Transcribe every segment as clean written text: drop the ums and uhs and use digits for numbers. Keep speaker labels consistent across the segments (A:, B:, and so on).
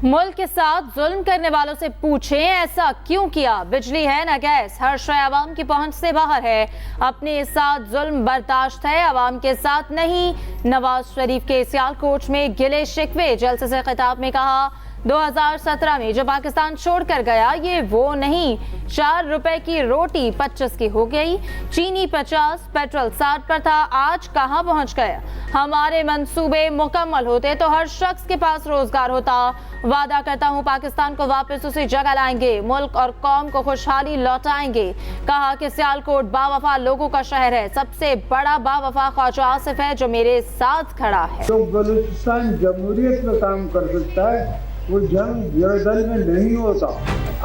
A: मुल्क के साथ जुल्म करने वालों से पूछें ऐसा क्यों किया। बिजली है ना गैस, हर शय आवाम की पहुंच से बाहर है। अपने साथ जुल्म बर्दाश्त है, आवाम के साथ नहीं। नवाज शरीफ के सियालकोट में गिले शिकवे। जलसे से खिताब में कहा 2017 में जो पाकिस्तान छोड़कर गया ये वो नहीं। 4 रुपए की रोटी 25 की हो गई, चीनी 50, पेट्रोल 60 पर था, आज कहां पहुंच गया। हमारे मंसूबे मुकम्मल होते तो हर शख्स के पास रोजगार होता। वादा करता हूं पाकिस्तान को वापस उसी जगह लाएंगे, मुल्क और कौम को खुशहाली लौटाएंगे। कहा कि सियालकोट बावफा लोगों का शहर है, सबसे बड़ा बावफा ख्वाजा आसिफ है जो मेरे साथ खड़ा है।
B: तो बलूचिस्तान जमहूरियत में काम कर सकता है, वो जंग जर्दल में नहीं होता।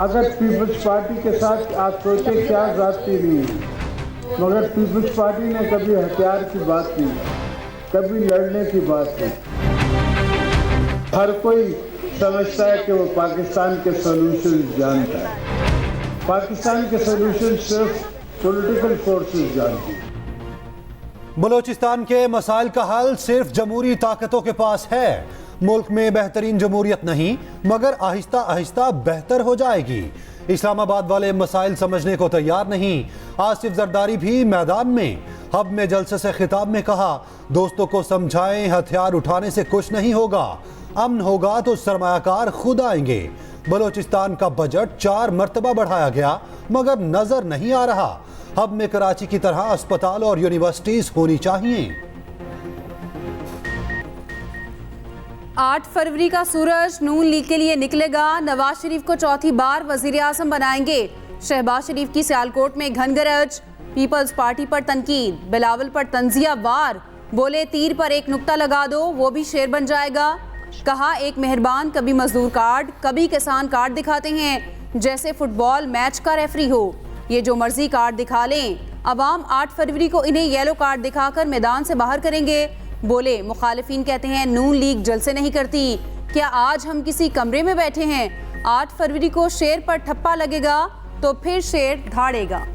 B: अगर पीपल्स पार्टी के साथ आप सोचे क्या जाती नहीं है, मगर पीपल्स पार्टी ने कभी हथियार की बात नहीं, कभी लड़ने की बात नहीं। हर कोई समझता है कि वो पाकिस्तान के सोल्यूशन जानता है। पाकिस्तान के सोल्यूशन सिर्फ पॉलिटिकल फोर्सेस जानती हैं।
C: बलोचिस्तान के मसाइल का हल सिर्फ जमहूरी ताकतों के पास है। मुल्क में बेहतरीन जमहूरियत नहीं, मगर आहिस्ता आहिस्ता बेहतर हो जाएगी। इस्लामाबाद वाले मसाइल समझने को तैयार नहीं। आसिफ जरदारी भी मैदान में। हब में जलसे से खिताब में कहा दोस्तों को समझाएं, हथियार उठाने से कुछ नहीं होगा। अमन होगा तो सरमायाकार खुद आएंगे। बलोचिस्तान का बजट 4 मरतबा बढ़ाया गया, मगर नजर नहीं आ रहा। हब में कराची की तरह अस्पताल और यूनिवर्सिटीज होनी चाहिए।
D: 8 फरवरी का सूरज नून लीग के लिए निकलेगा। नवाज शरीफ को चौथी बार वजीर आज़म बनाएंगे। शहबाज शरीफ की सियालकोट में घन गरज। पीपल्स पार्टी पर तनकीद, बिलावल पर तंजिया वार। बोले तीर पर एक नुक्ता लगा दो वो भी शेर बन जाएगा। कहा एक मेहरबान कभी मजदूर कार्ड कभी किसान कार्ड दिखाते हैं, जैसे फुटबॉल मैच का रेफरी हो। ये जो मर्जी कार्ड दिखा लें, अवाम 8 फरवरी को इन्हें येलो कार्ड दिखाकर मैदान से बाहर करेंगे। बोले मुखालिफिन कहते हैं नून लीग जलसे नहीं करती, क्या आज हम किसी कमरे में बैठे हैं। 8 फरवरी को शेर पर ठप्पा लगेगा तो फिर शेर धाड़ेगा।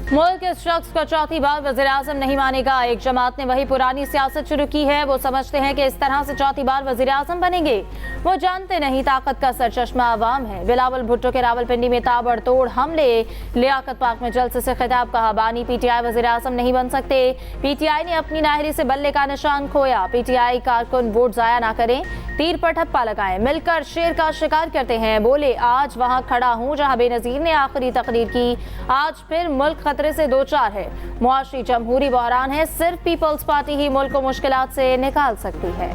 A: मुल्क इस शख्स को चौथी बार वज़ीर आज़म नहीं मानेगा। एक जमात ने वही पुरानी सियासत शुरू की है। वो समझते हैं कि इस तरह से चौथी बार वज़ीर आज़म बनेंगे। वो जानते नहीं ताकत का सरचश्मा आवाम है। बिलावल भुट्टो के रावलपिंडी में ताबड़तोड़ हमले। लियाकत पार्क में जलसे से खिताब कहा बानी पीटीआई वज़ीर आज़म नहीं बन सकते। पीटीआई ने अपनी नाहरी से बल्ले का निशान खोया। पीटीआई कारकुन वोट जाया ना करें, तीर पर ठप्पा लगाएं, मिलकर शेर का शिकार करते हैं। बोले आज वहां खड़ा हूं जहां बेनजीर ने आखिरी तकरीर की। आज फिर मुल्क खतरे से 2-4 है। मुआशी जमहूरी बहरान है, सिर्फ पीपल्स पार्टी ही मुल्क को मुश्किलात से निकाल सकती है।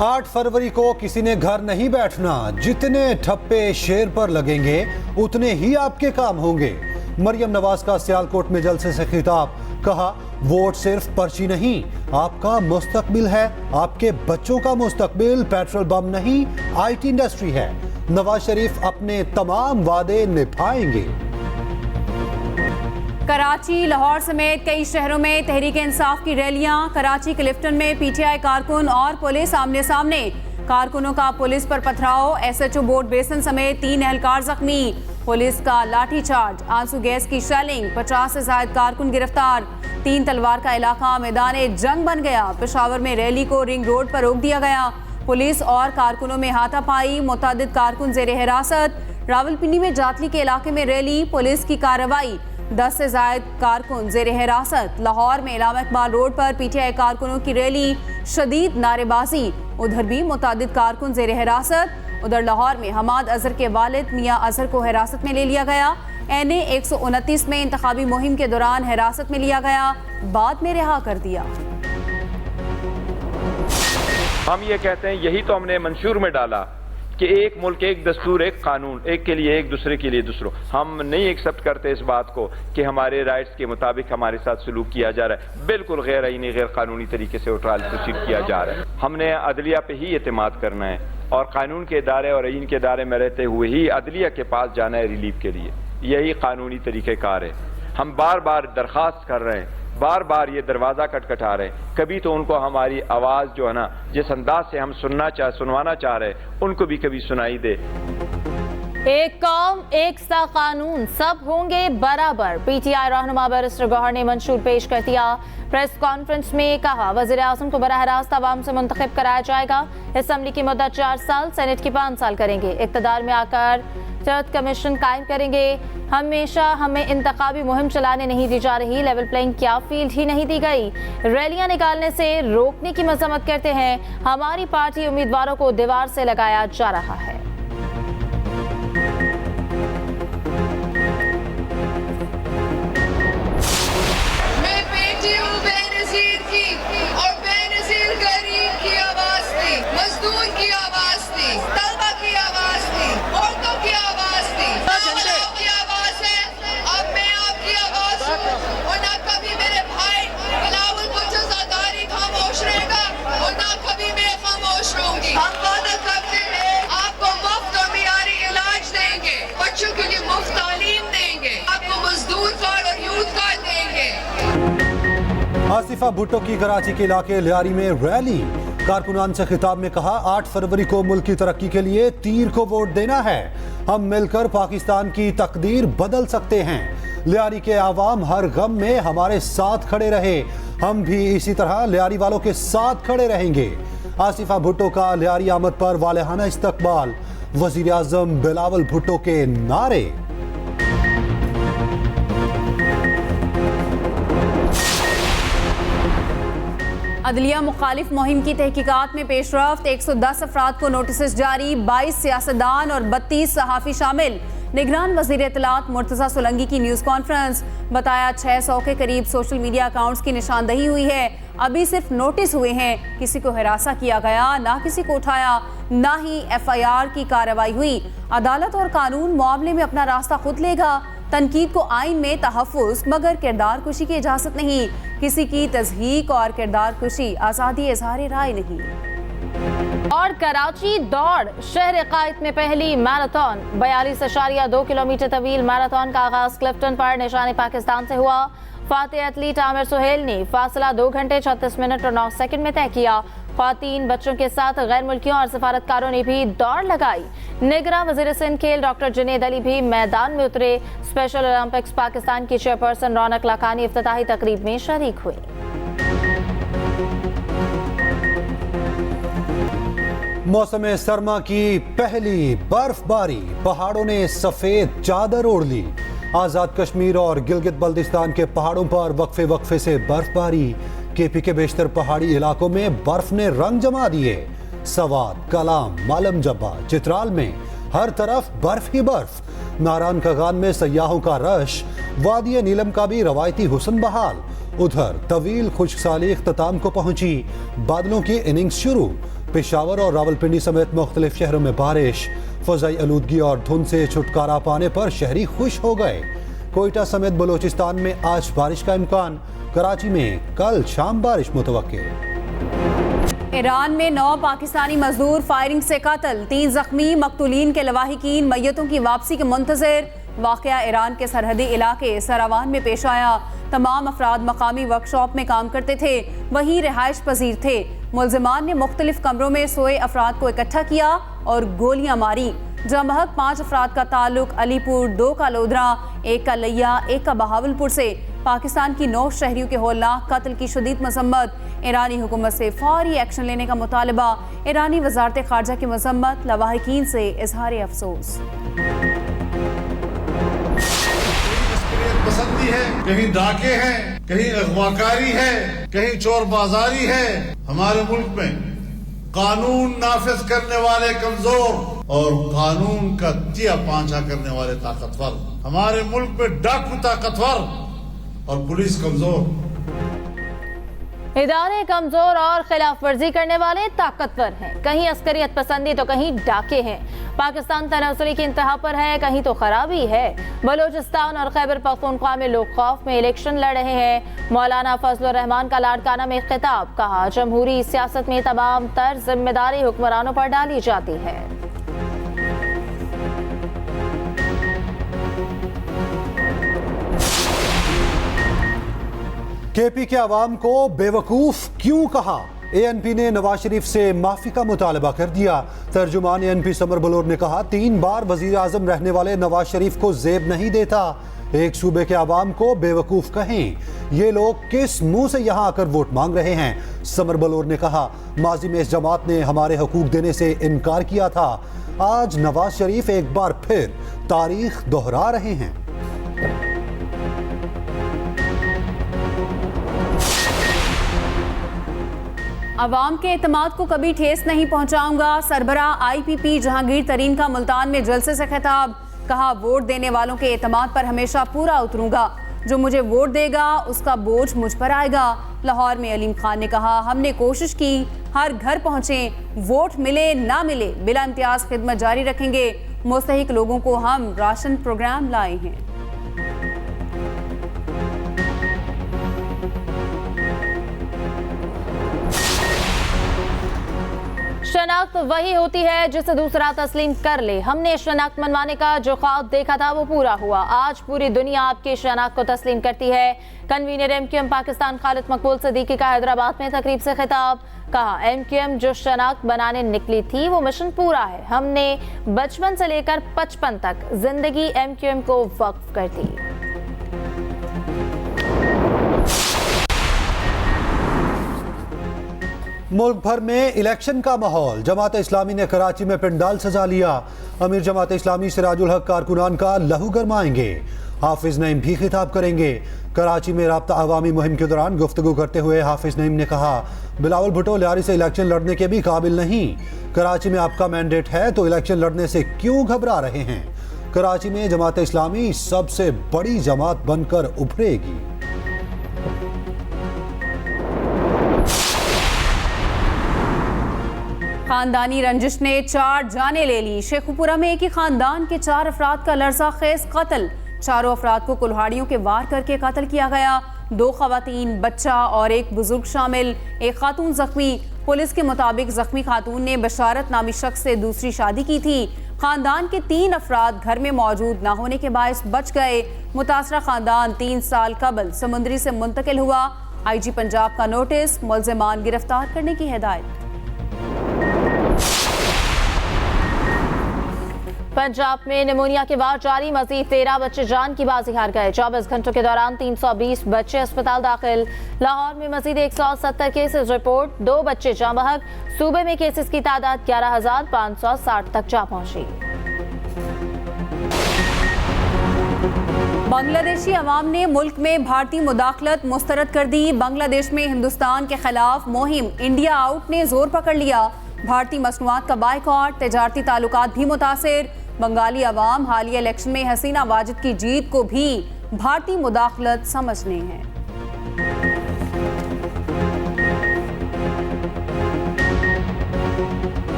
C: 8 फरवरी को किसी ने घर नहीं बैठना। जितने ठप्पे शेर पर लगेंगे उतने ही आपके काम होंगे। मरियम नवाज का सियालकोट में जलसे से खिताब। कहा वोट सिर्फ पर्ची नहीं, आपका मुस्तकबिल है, आपके बच्चों का मुस्तकबिल। पेट्रोल बम नहीं, आईटी इंडस्ट्री है। नवाज शरीफ अपने तमाम वादे निभाएंगे।
D: कराची, लाहौर समेत कई शहरों में तहरीक इंसाफ की रैलियां। कराची के लिफ्टन में पीटीआई कारकुन और पुलिस आमने सामने। कारकुनों का पुलिस पर पथराव। एसएचओ बोर्ड बेसन समेत 3 एहलकार जख्मी। पुलिस का लाठीचार्ज, आंसू गैस की शेलिंग। 50 से ज्यादा कारकुन गिरफ्तार। 3 तलवार का इलाका मैदान जंग बन गया। पेशावर में रैली को रिंग रोड पर रोक दिया गया। पुलिस और कारकुनों में हाथापाई, मुतअद्दिद कारकुन जेर हिरासत। रावलपिंडी में जातली के इलाके में रैली, पुलिस की कार्रवाई। 10 से ज्यादा कारकुन जेर हिरासत। लाहौर में इलामा इकबाल रोड पर पीटीआई कारकुनों की रैली, शदीद नारेबाजी। उधर भी मुतअद्दिद कारकुन जेर हिरासत। उधर लाहौर में हमाद अजहर के वालिद मियां अजहर को हिरासत में ले लिया गया। एनए 129 में इंतखाबी मुहिम के दौरान हिरासत में लिया गया, बाद में रिहा कर दिया।
E: हम ये कहते हैं यही तो हमने मंशूर में डाला कि एक मुल्क, एक दस्तूर, एक कानून, एक के लिए एक, दूसरे के लिए दूसरों। हम नहीं एक्सेप्ट करते इस बात को कि हमारे राइट्स के मुताबिक हमारे साथ सलूक किया जा रहा है। बिल्कुल गैर आईनी, गैर कानूनी तरीके से ट्रायल प्रोसीड किया जा रहा है। हमने अदलिया पे ही एतमाद करना है और कानून के इदारे और आईन के इदारे में रहते हुए ही अदलिया के पास जाना है रिलीफ के लिए। यही कानूनी तरीक़ेकार है। हम बार बार दरख्वास्त कर रहे हैं, बार बार ये दरवाज़ा खटखटा रहे हैं। कभी तो उनको हमारी आवाज़ जो है ना, जिस अंदाज से हम सुनवाना चाह रहे हैं, उनको भी कभी सुनाई दे।
A: एक कौम एक सा कानून, सब होंगे बराबर। पीटीआई रहनुमा बैरिस्टर गौहर ने मंशूर पेश कर दिया। प्रेस कॉन्फ्रेंस में कहा वज़ीर आज़म को बराह रास्त अवाम से मुंतखब कराया जाएगा। असम्बली की मुद्दत 4 साल, सेनेट की 5 साल करेंगे। इक़्तिदार में आकर चर्च कमीशन कायम करेंगे। हमेशा हमें इंतखाबी मुहिम चलाने नहीं दी जा रही, लेवल प्लेइंग क्या फील्ड ही नहीं दी गई। रैलियां निकालने से रोकने की मजम्मत करते हैं। हमारी पार्टी उम्मीदवारों को दीवार से लगाया जा रहा है।
F: मजदूर की आवाज थी, तलबा की आवाज थी, औरतों की आवाज थी, आपकी आवाज है। अब मैं आपकी आवाज हूँ और ना कभी मेरे भाई बिलावल भुट्टो ज़रदारी खामोश रहेगा और ना कभी मैं खामोश रहूंगी। हम वादा करते हैं आपको मुफ्त और मियारी इलाज देंगे, बच्चों के लिए मुफ्त तालीम देंगे, आपको मजदूर कार्ड और यूथ कार्ड देंगे।
C: आसिफा भुट्टो की कराची के इलाके लियारी में रैली। कारकुनान से खिताब में कहा 8 फरवरी को मुल्क की तरक्की के लिए तीर को वोट देना है। हम मिलकर पाकिस्तान की तकदीर बदल सकते हैं। लियारी के आवाम हर गम में हमारे साथ खड़े रहे, हम भी इसी तरह लियारी वालों के साथ खड़े रहेंगे। आसिफा भुट्टो का लियारी आमद पर वालेहाना इस्तकबाल, वजीर आजम बिलावल भुट्टो के नारे।
D: अदलिया मुखालिफ मुहिम की तहकीकात में पेशरफ्त, 110 अफराद को नोटिस जारी, 22 सियासतदान और 32 सहाफ़ी शामिल। निगरान वज़ीर इत्तलात मुर्तज़ा सोलंकी की न्यूज़ कॉन्फ्रेंस। बताया 600 के करीब सोशल मीडिया अकाउंट्स की निशानदही हुई है। अभी सिर्फ नोटिस हुए हैं, किसी को हिरासा किया गया, ना किसी को उठाया, ना ही FIR की कार्रवाई हुई। अदालत और कानून मामले में अपना रास्ता खुद लेगा। तनकीद को आइन में तहफ़्फ़ुज़ मगर किरदार कुशी की इजाज़त नहीं। किसी की तज़हीक और किरदार कुशी आज़ादी इज़हार राय नहीं।
A: और कराची दौड़, शहर कायद में पहली मैराथन। 42.2 किलोमीटर तवील मैराथन का आगाज क्लिफ्टन पर निशाने पाकिस्तान से हुआ। फातेह एथलीट आमिर सुहेल ने फासला 2 घंटे 36 मिनट और 9 सेकंड में तय किया। ख्वातीन, बच्चों के साथ गैर मुल्कियों और सफारतकारों ने भी दौड़ लगाई। निगरान वज़ीर सिंध खेल डॉक्टर जुनेद अली भी मैदान में उतरे। स्पेशल ओलंपिक्स पाकिस्तान की चेयरपर्सन रौनक लाखानी इफ्तिताही तकरीब में शरीक हुई।
C: मौसम सरमा की पहली बर्फबारी, पहाड़ों ने सफेद चादर ओढ़ ली। आजाद कश्मीर और गिलगित बल्तिस्तान के पहाड़ों पर वक्फे वक्फे से बर्फबारी। KP के बेशतर पहाड़ी इलाकों में बर्फ ने रंग जमा दिए। सवात, कलाम, मालम जब्बा, चित्राल में हर तरफ बर्फ ही बर्फ। नारायण खगान में सयाहों का रश। वादी नीलम का भी रवायती हुस्न बहाल। उधर तवील खुश्कसाली इख्तिताम को पहुंची। बादलों की इनिंग्स शुरू। पेशावर और रावलपिंडी समेत मुख्तलिफ शहरों में बारिश। फजाई आलूदगी और धुंध से छुटकारा पाने पर शहरी खुश हो गए। कोयटा समेत बलोचिस्तान में आज बारिश का इम्कान। कराची में कल शाम बारिश मुतवक्के।
D: ईरान में 9 पाकिस्तानी मजदूर फायरिंग से कत्ल, 3 जख्मी। मकतूलीन के लवाहिकीन मैयतों की वापसी के मुंतज़िर। वाक़या ईरान के सरहदी इलाके सरावान में पेश आया। तमाम अफराद मकामी वर्कशॉप में काम करते थे, वहीं रिहाइश पजीर थे। मुल्ज़िमान ने मुख्तलिफ कमरों में सोए अफराद को इकट्ठा किया और गोलियां मारी। जमहक 5 अफराद का ताल्लुक अलीपुर, 2 का लोधरा, 1 का लिया, 1 का बहावलपुर से। पाकिस्तान की 9 शहरियों के होलनाक कत्ल की शदीद मजम्मत। ईरानी हुकूमत से फौरी एक्शन लेने का मुतालबा। ईरानी वजारत खारजा की मजम्मत। लवाहिकीन से इजहार अफसोस।
G: पसंदी है, कहीं डाके हैं, कहीं अगवाकारी है, कहीं चोर बाजारी है। हमारे मुल्क में कानून नाफिज करने वाले कमजोर और कानून का तिया पांचा करने वाले ताकतवर। हमारे मुल्क में डाकू ताकतवर और पुलिस कमजोर।
A: इदारे कमजोर और खिलाफ वर्जी करने वाले ताकतवर हैं। कहीं अस्करियत पसंदी तो कहीं डाके हैं। पाकिस्तान तनाजुली की इंतहा पर है, कहीं तो खराबी है। बलोचिस्तान और खैबर पख्तूनख्वा में लोग खौफ में इलेक्शन लड़ रहे हैं। मौलाना फजलुर रहमान का लाड़काना में खिताब। कहा जमहूरी सियासत में तमाम तर जिम्मेदारी हुक्मरानों पर डाली जाती है।
C: KP के अवाम को बेवकूफ क्यों कहा? ANP ने नवाज शरीफ से माफी का मुतालबा कर दिया। तर्जुमान ANP समर बलोर ने कहा, 3 बार वजीर आजम रहने वाले नवाज शरीफ को जेब नहीं देता। एक सूबे के आवाम को बेवकूफ कहें, ये लोग किस मुंह से यहाँ आकर वोट मांग रहे हैं। समर बलोर ने कहा, माजी में इस जमात ने हमारे हकूक देने से इनकार किया था। आज नवाज शरीफ एक बार फिर तारीख दोहरा रहे हैं।
D: अवाम के एतमाद को कभी ठेस नहीं पहुंचाऊंगा। सरबरा IPP जहांगीर तरीन का मुल्तान में जलसे से खिताब। कहा, वोट देने वालों के एतमाद पर हमेशा पूरा उतरूंगा। जो मुझे वोट देगा उसका बोझ मुझ पर आएगा। लाहौर में अलीम खान ने कहा, हमने कोशिश की हर घर पहुंचे, वोट मिले ना मिले बिला इम्तियाज खिदमत जारी रखेंगे। मुस्तहिक लोगों को हम राशन प्रोग्राम लाए हैं।
A: शनाख्त वही होती है जिसे दूसरा तस्लीम कर ले। हमने शनाख्त मनवाने का जो ख्वाब देखा था वो पूरा हुआ। आज पूरी दुनिया आपकी शनाख्त को तस्लीम करती है। कन्वीनर MQM पाकिस्तान खालिद मकबूल सिद्दीकी का हैदराबाद में तकरीब से खिताब। कहा, MQM जो शनाख्त बनाने निकली थी वो मिशन पूरा है। हमने बचपन से लेकर 55 तक जिंदगी MQM को वक्फ कर दी।
C: मुल्क भर में इलेक्शन का माहौल। जमात इस्लामी ने कराची में पंडाल सजा लिया। अमीर जमात इस्लामी सिराजुल हक कारकुनान का लहू गरमाएंगे। हाफिज नईम भी खिताब करेंगे। कराची में राब्ता अवामी मुहिम के दौरान गुफ्तगू करते हुए हाफिज नईम ने कहा, बिलावल भुट्टो लियारी से इलेक्शन लड़ने के भी काबिल नहीं। कराची में आपका मैंडेट है तो इलेक्शन लड़ने से क्यों घबरा रहे हैं। कराची में जमात इस्लामी सबसे बड़ी जमात बनकर उभरेगी।
D: खानदानी रंजिश ने 4 जानें ले ली। शेखुपुरा में एक ही खानदान के 4 अफराद का लरज़ा खेज कत्ल। चारों अफराद को कुल्हाड़ियों के वार करके कत्ल किया गया। 2 खवातीन, बच्चा और एक बुजुर्ग शामिल। एक खातून जख्मी। पुलिस के मुताबिक जख्मी खातून ने बशारत नामी शख्स से दूसरी शादी की थी। खानदान के 3 अफराद घर में मौजूद न होने के बायस बच गए। मुतासरा खानदान 3 साल कबल समुंदरी से मुंतकिल हुआ। IG पंजाब का नोटिस, मुल्ज़िमान गिरफ्तार करने की हिदायत।
A: पंजाब में निमोनिया के वार जारी। मजीद 13 बच्चे जान की बाजी हार गए। 24 घंटों के दौरान 320 बच्चे अस्पताल दाखिल। लाहौर में मजीद 170 केसेस रिपोर्ट। 2 बच्चे जाँ बहक। सूबे में केसेस की तादाद 11,560 तक जा पहुंची।
D: बांग्लादेशी अवाम ने मुल्क में भारतीय मुदाखलत मुस्तरद कर दी। बांग्लादेश में हिंदुस्तान के खिलाफ मुहिम इंडिया आउट ने जोर पकड़ लिया। भारतीय मसनूआत का बायकॉट, तजारती ताल्लुकात भी मुतासिर। बंगाली अवाम हालिया इलेक्शन में हसीना वाजिद की जीत को भी भारतीय मुदाखलत समझने हैं।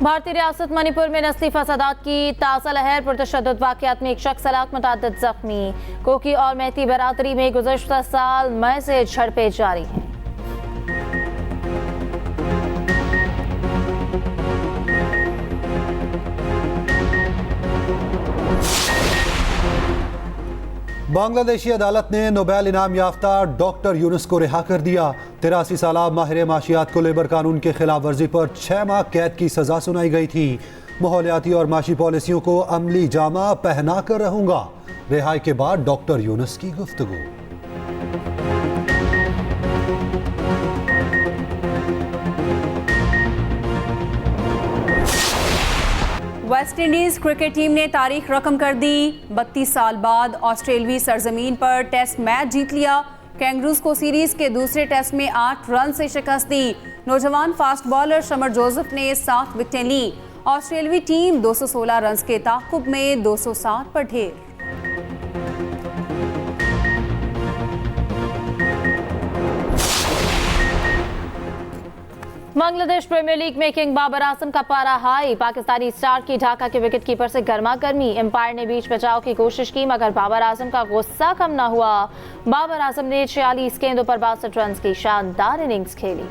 A: भारतीय रियासत मणिपुर में नस्ली फसादात की ताज़ा लहर। पुरतशद्दुद वाक़यात में एक शख्स हलाक, मुतअद्दिद जख्मी। कोकी और मैती बरादरी में गुज़श्ता साल मई से झड़पें जारी हैं।
C: बांग्लादेशी अदालत ने नोबेल इनाम याफ्ता डॉक्टर यूनुस को रिहा कर दिया। 83 साला माहिर माशियात को लेबर कानून के खिलाफ वर्जी पर 6 माह कैद की सजा सुनाई गई थी। माहौलियाती और माशी पॉलिसियों को अमली जामा पहना कर रहूंगा। रिहाई के बाद डॉक्टर यूनुस की गुफ्तगू।
D: वेस्ट इंडीज क्रिकेट टीम ने तारीख रकम कर दी। 32 साल बाद ऑस्ट्रेलवी सरजमीन पर टेस्ट मैच जीत लिया। कैंगरूज को सीरीज के दूसरे टेस्ट में 8 रन से शिकस्त दी। नौजवान फास्ट बॉलर शमर जोसेफ ने 7 विकेटें ली। ऑस्ट्रेलवी टीम 216 रन के ताक़ुब में 207 पर ढेर।
A: बांग्लादेश प्रीमियर लीग में किंग बाबर आजम का पारा हाई। पाकिस्तानी स्टार की ढाका के विकेट कीपर से गर्मा गर्मी। एम्पायर ने बीच बचाव की कोशिश की मगर बाबर आजम का गुस्सा कम न हुआ। बाबर आजम ने 46 गेंदों पर 62 रन की शानदार इनिंग्स खेली।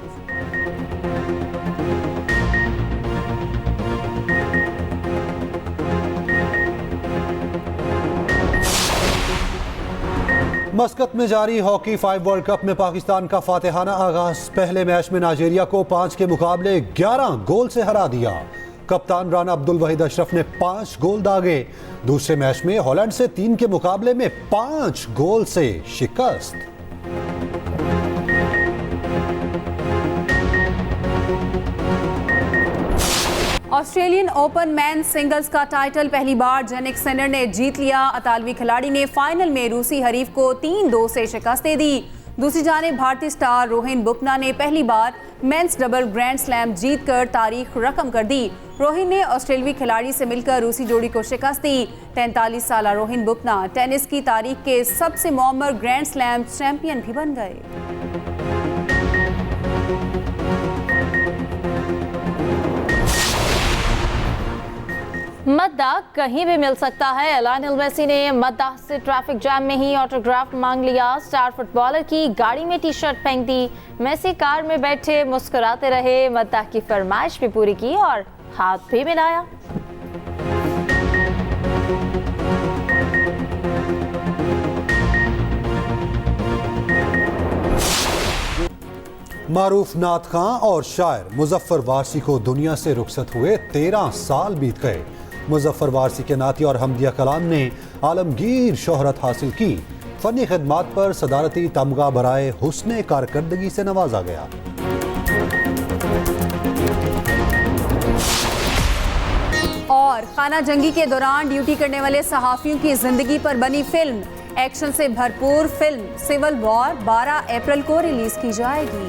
C: मस्कत में जारी हॉकी 5 वर्ल्ड कप में पाकिस्तान का फातिहाना आगाज। पहले मैच में नाइजीरिया को 5 के मुकाबले 11 गोल से हरा दिया। कप्तान राना अब्दुल वहीद अशरफ ने 5 गोल दागे। दूसरे मैच में हॉलैंड से 3 के मुकाबले में 5 गोल से शिकस्त।
D: ऑस्ट्रेलियन ओपन मेंस सिंगल्स का टाइटल पहली बार जेनिक सिनर ने जीत लिया। इतालवी खिलाड़ी ने फाइनल में रूसी हरीफ को 3-2 से शिकस्त दे दी। दूसरी जानिब भारतीय स्टार रोहिन बोपन्ना ने पहली बार मेंस डबल ग्रैंड स्लैम जीतकर तारीख रकम कर दी। रोहिन ने ऑस्ट्रेलियाई खिलाड़ी से मिलकर रूसी जोड़ी को शिकस्त दी। 43 साल रोहिन बोपन्ना टेनिस की तारीख के सबसे मुअम्मर ग्रैंड स्लैम चैंपियन भी बन गए।
A: मद्दा कहीं भी मिल सकता है। लायनल मेसी ने मद्दा से ट्रैफिक जैम में ही ऑटोग्राफ मांग लिया। स्टार फुटबॉलर की गाड़ी में टी शर्ट फेंक दी। मेसी कार में बैठे मुस्कुराते रहे, मद्दा की फरमाइश भी पूरी की और हाथ भी मिलाया।
C: मारूफ नात खां और शायर मुजफ्फर वारसी को दुनिया से रुखसत हुए 13 साल बीत गए। मुजफ्फर वारसी के नाती और हमदिया कलाम ने आलमगीर शोहरत हासिल की। फनी खिदमात पर सदारती तमगा बराए हुस्ने कारकर्दगी से नवाजा गया।
D: और खाना जंगी के दौरान ड्यूटी करने वाले सहाफियों की जिंदगी पर बनी फिल्म। एक्शन से भरपूर फिल्म सिविल वॉर 12 अप्रैल को रिलीज की जाएगी।